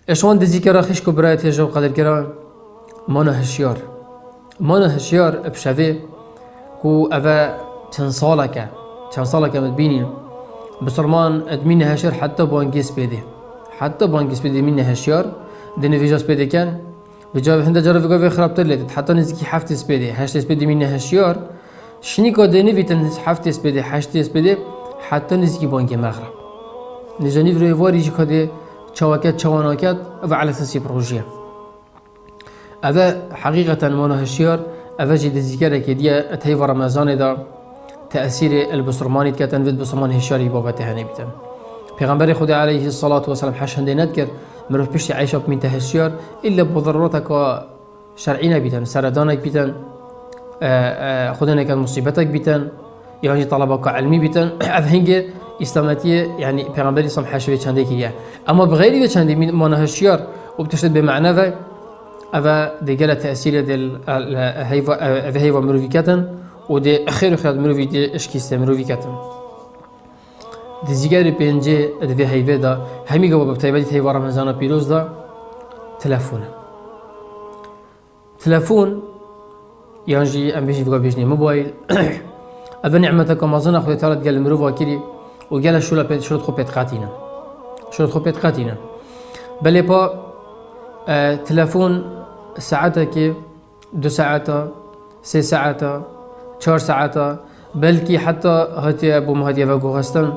اشوان دزیکر خشک و برایت هجا و قدر گران مانا هشیار بشوه کو اوه چند ساله که مدبینین بسرمان ادمین هشیار حتی بانگیس بیده مین هشیار دنی ویجاس بیده کن وجا هنده جارو وگاوی خرابتر لیدد حتی نزدیکی 7 سپیده 8 سپیده مین هشیار شنی که دنی ویتن 7 سپیده 8 سپیده حتی نزدیکی بانگی مغرب نجانی وروی واری جی که چواناکت و على اساس بروجيه هذا حقيقة مانا هشيار أفاجي دزيكارة كدية تهيف رمضان دا تأثير البصرماني كاتن فيد بصرمان هشياري بابته هنبتن پیغمبر خدا عليه الصلاة والسلام حش هنده ندكر مروف بشتي عيشة بمين تهشيار إلا بضرورتك شرعينا بيتن سردانك بيتن خدنا كان مصيبتك بيتن يعني طلبك علمي بيتن أفهنجي إسلاماتية يعني پیغمبر إسلام حشوية چنده كدية أما بغير چنده مانا هشيار وبتشتد بمعنى ذا أفا دي جل تأثير دل هيفا مروفي كاتن ودي خير خير مروفي دي إشكيست مروفي كاتن دي زيجاري بينجي دي هيفا دا همي قبل بتايبادي هيفا رمضان بيروز دا تلفون يانجي أم بيجي فيقا بيجني موبايل أفا نعمتك رمضان أخذ تعالى قال مروفا كيري وقال شو خبيت قاتينا بل با تلفون ساعتك 2 ساعات 3 ساعات 4 ساعات بلكي حتى هاتي ابو مهدي فاقو غستن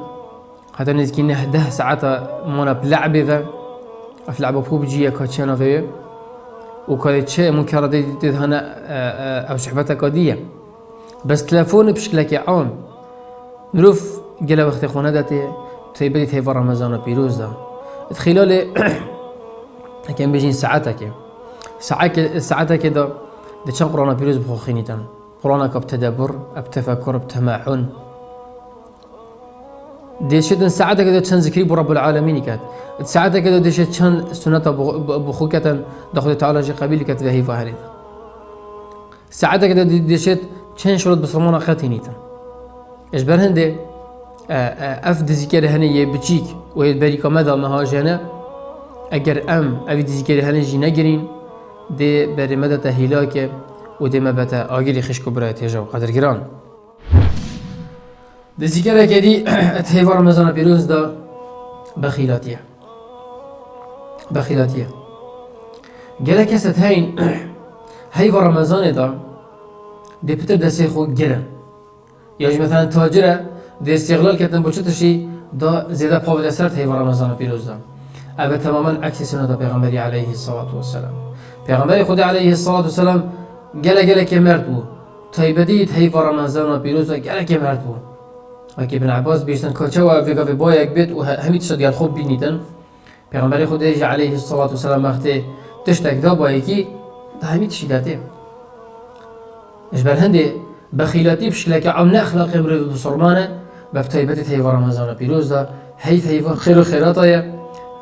حتى نزكي 10 ساعات مونا بلعبه ذا في لعبه بوبجي كاتشانا في وكايتش منكر دي هنا او صحبتك قضيه بس تلفون بشكل عام نروف قال وقت خونه داتي تيبدي في رمضان بيروز ده خلال كان بيجين ساعتك كده دي كان قرآن بيروز بخوخينيتان قرآنك بتدبر بتفكر بتمعن دي شدن ساعتك كده كان ذكري برب العالمين كات ساعتك كده دي شد كان سنة بخوكة دخل تعالى جي قبيل كات ذهي فهريد ساعتك كده دي شد كان شرط بصرمونا خاتينيتان اجبر هندي افد ذكر هنيه بتشيك ويبريك مدى مهاجنا اگر اوی دیزیکری هنجی نگرین دی بر مدت هلاک و دی مبت آگری خشک و برای تیجا و قدر گران دیزیکره که دی اتهیو رمضان پیروز دا بخیلاتیه گره کست هیو رمضان دا دی پتر دستی خود گرن یا مثلا تاجره دی استغلال کتن بچتشی دا زیده پاو دستر هیو رمضان پیروز دا أبا تماما عكس سنة پیغمبری عليه الصلاة والسلام پیغمبری خدا عليه الصلاة والسلام گله که مرد بود تایبدید هیف رمضان پیروز گله که مرد بود وکی ابن عباس بیشتن کچه و ویگا وی بایک بید و همین تشد گل خوب بینیدن پیغمبری خدا عليه الصلاة والسلام وقتی تشتک دا بایکی دا همین تشیداته اجبر هنده بخیلاتی بشکلک عمنا اخلاق امرو بسرمانه بفتایبدید هیف رمضان پیروز دا هیف خیر و خیراتایه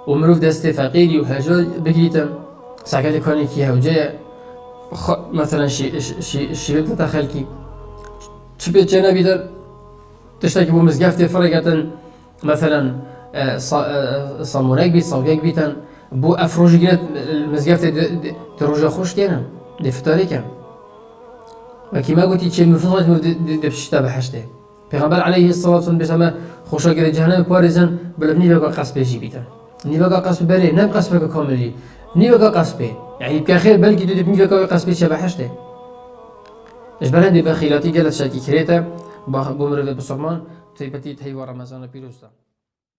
ومروف دست فقيري وهجا بقيتم ساعات كوني كي هوجا مثلا شي تدخلكي تشبه جنا بيدر تشتكي بو مزقفت فرقة مثلا صالمونك بيت صوبيك بيتن بو افروج جنت المزقفت تروجا خوش كينا دي فتاري كان وكي ما قلتي شي مفضل دبشتا بحشته پیغمبر عليه الصلاة والسلام بسما خوشا قد جهنم بارزن بلبني بقى قصب يجي بيتن نيفا قصب بري نب قصبك كاملي نيفا قصبي يعني بخير بلكي دو نيفا قصبي شبه حشته اجبر هندي بخيلاتي قالت شاكي كريتا بومر بسرمان تيبتي هيوا رمضان بيروستا